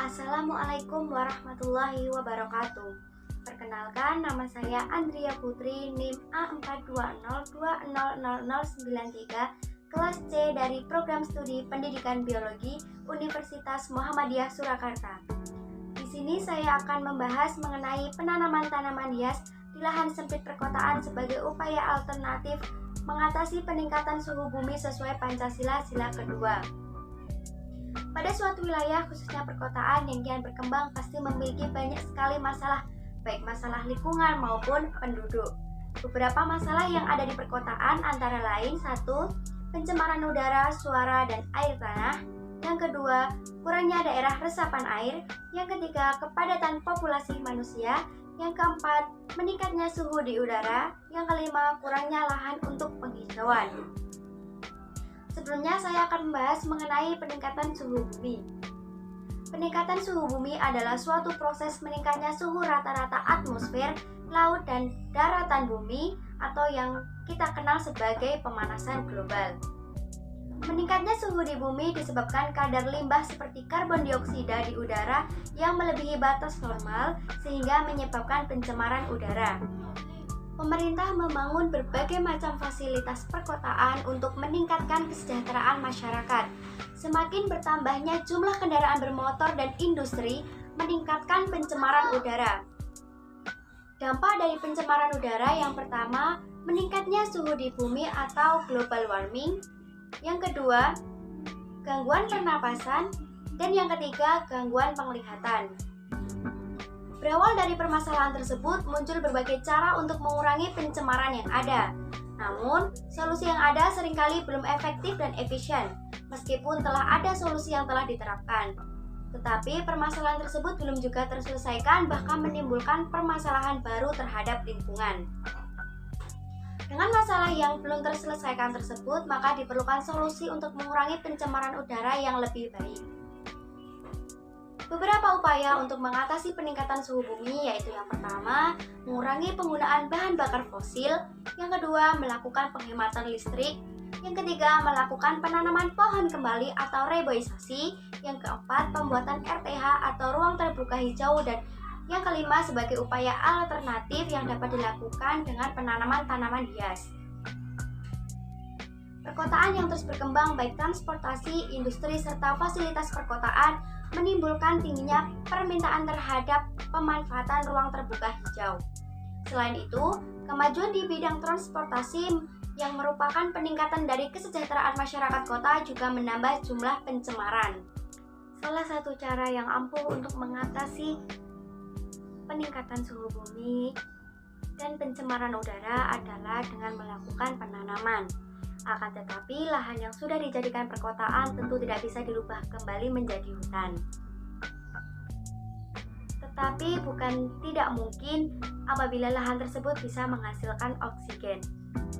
Assalamualaikum warahmatullahi wabarakatuh. Perkenalkan, nama saya Andria Putri, NIM A4202000093, kelas C dari Program Studi Pendidikan Biologi Universitas Muhammadiyah Surakarta. Di sini saya akan membahas mengenai penanaman tanaman hias di lahan sempit perkotaan sebagai upaya alternatif mengatasi peningkatan suhu bumi sesuai Pancasila Sila kedua. Pada suatu wilayah, khususnya perkotaan yang kian berkembang, pasti memiliki banyak sekali masalah, baik masalah lingkungan maupun penduduk. Beberapa masalah yang ada di perkotaan antara lain: 1. Pencemaran udara, suara, dan air tanah. Yang kedua, kurangnya daerah resapan air. Yang ketiga, kepadatan populasi manusia. Yang keempat, meningkatnya suhu di udara. Yang kelima, kurangnya lahan untuk penghijauan. Sebelumnya saya akan membahas mengenai peningkatan suhu bumi. Peningkatan suhu bumi adalah suatu proses meningkatnya suhu rata-rata atmosfer, laut, dan daratan bumi atau yang kita kenal sebagai pemanasan global. Meningkatnya suhu di bumi disebabkan kadar limbah seperti karbon dioksida di udara yang melebihi batas normal sehingga menyebabkan pencemaran udara. Pemerintah membangun berbagai macam fasilitas perkotaan untuk meningkatkan kesejahteraan masyarakat. Semakin bertambahnya jumlah kendaraan bermotor dan industri meningkatkan pencemaran udara. Dampak dari pencemaran udara yang pertama, meningkatnya suhu di bumi atau global warming. Yang kedua, gangguan pernapasan. Dan yang ketiga, gangguan penglihatan. Berawal dari permasalahan tersebut, muncul berbagai cara untuk mengurangi pencemaran yang ada. Namun, solusi yang ada seringkali belum efektif dan efisien, meskipun telah ada solusi yang telah diterapkan. Tetapi, permasalahan tersebut belum juga terselesaikan, bahkan menimbulkan permasalahan baru terhadap lingkungan. Dengan masalah yang belum terselesaikan tersebut, maka diperlukan solusi untuk mengurangi pencemaran udara yang lebih baik. Beberapa upaya untuk mengatasi peningkatan suhu bumi yaitu yang pertama, mengurangi penggunaan bahan bakar fosil. Yang kedua, melakukan penghematan listrik. Yang ketiga, melakukan penanaman pohon kembali atau reboisasi. Yang keempat, pembuatan RTH atau ruang terbuka hijau. Dan yang kelima, sebagai upaya alternatif yang dapat dilakukan dengan penanaman tanaman hias. Perkotaan yang terus berkembang, baik transportasi, industri, serta fasilitas perkotaan, menimbulkan tingginya permintaan terhadap pemanfaatan ruang terbuka hijau. Selain itu, kemajuan di bidang transportasi yang merupakan peningkatan dari kesejahteraan masyarakat kota juga menambah jumlah pencemaran. Salah satu cara yang ampuh untuk mengatasi peningkatan suhu bumi dan pencemaran udara adalah dengan melakukan penanaman. Akan tetapi, lahan yang sudah dijadikan perkotaan tentu tidak bisa dirubah kembali menjadi hutan. Tetapi bukan tidak mungkin apabila lahan tersebut bisa menghasilkan oksigen.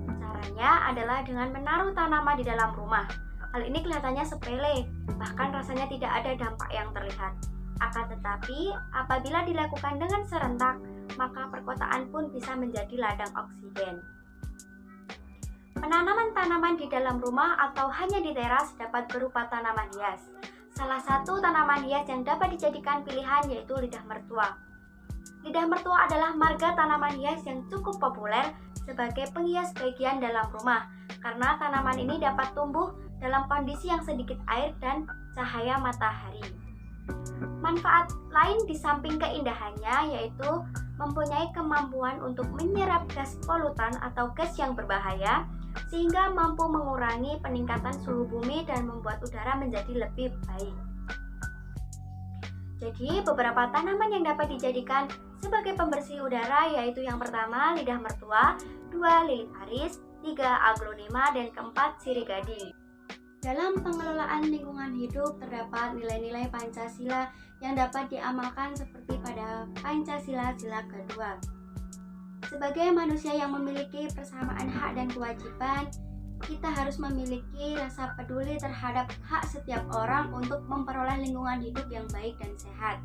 Caranya adalah dengan menaruh tanaman di dalam rumah. Hal ini kelihatannya sepele, bahkan rasanya tidak ada dampak yang terlihat. Akan tetapi, apabila dilakukan dengan serentak, maka perkotaan pun bisa menjadi ladang oksigen. Penanaman tanaman di dalam rumah atau hanya di teras dapat berupa tanaman hias. Salah satu tanaman hias yang dapat dijadikan pilihan yaitu lidah mertua. Lidah mertua adalah marga tanaman hias yang cukup populer sebagai penghias bagian dalam rumah, karena tanaman ini dapat tumbuh dalam kondisi yang sedikit air dan cahaya matahari. Manfaat lain di samping keindahannya yaitu mempunyai kemampuan untuk menyerap gas polutan atau gas yang berbahaya, sehingga mampu mengurangi peningkatan suhu bumi dan membuat udara menjadi lebih baik. Jadi, beberapa tanaman yang dapat dijadikan sebagai pembersih udara yaitu yang pertama, lidah mertua, 2, lili paris, 3, aglonema, dan keempat, sirih gading. Dalam pengelolaan lingkungan hidup terdapat nilai-nilai Pancasila yang dapat diamalkan seperti pada Pancasila Sila kedua. Sebagai manusia yang memiliki persamaan hak dan kewajiban, kita harus memiliki rasa peduli terhadap hak setiap orang untuk memperoleh lingkungan hidup yang baik dan sehat.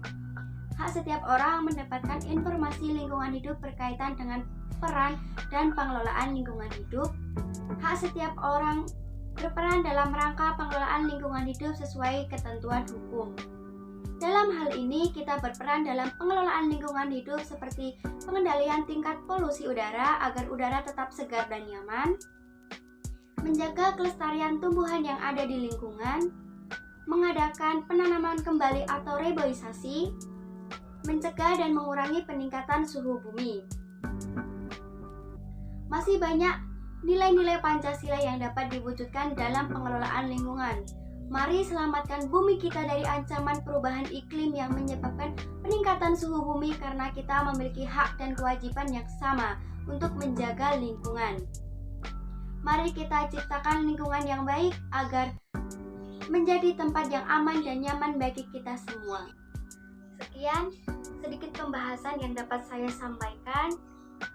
Hak setiap orang mendapatkan informasi lingkungan hidup berkaitan dengan peran dan pengelolaan lingkungan hidup. Hak setiap orang berperan dalam rangka pengelolaan lingkungan hidup sesuai ketentuan hukum. Dalam hal ini, kita berperan dalam pengelolaan lingkungan hidup seperti pengendalian tingkat polusi udara agar udara tetap segar dan nyaman, menjaga kelestarian tumbuhan yang ada di lingkungan, mengadakan penanaman kembali atau reboisasi, mencegah dan mengurangi peningkatan suhu bumi. Masih banyak nilai-nilai Pancasila yang dapat diwujudkan dalam pengelolaan lingkungan. Mari selamatkan bumi kita dari ancaman perubahan iklim yang menyebabkan peningkatan suhu bumi karena kita memiliki hak dan kewajiban yang sama untuk menjaga lingkungan. Mari kita ciptakan lingkungan yang baik agar menjadi tempat yang aman dan nyaman bagi kita semua. Sekian sedikit pembahasan yang dapat saya sampaikan.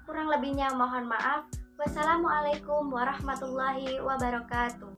Kurang lebihnya mohon maaf. Wassalamualaikum warahmatullahi wabarakatuh.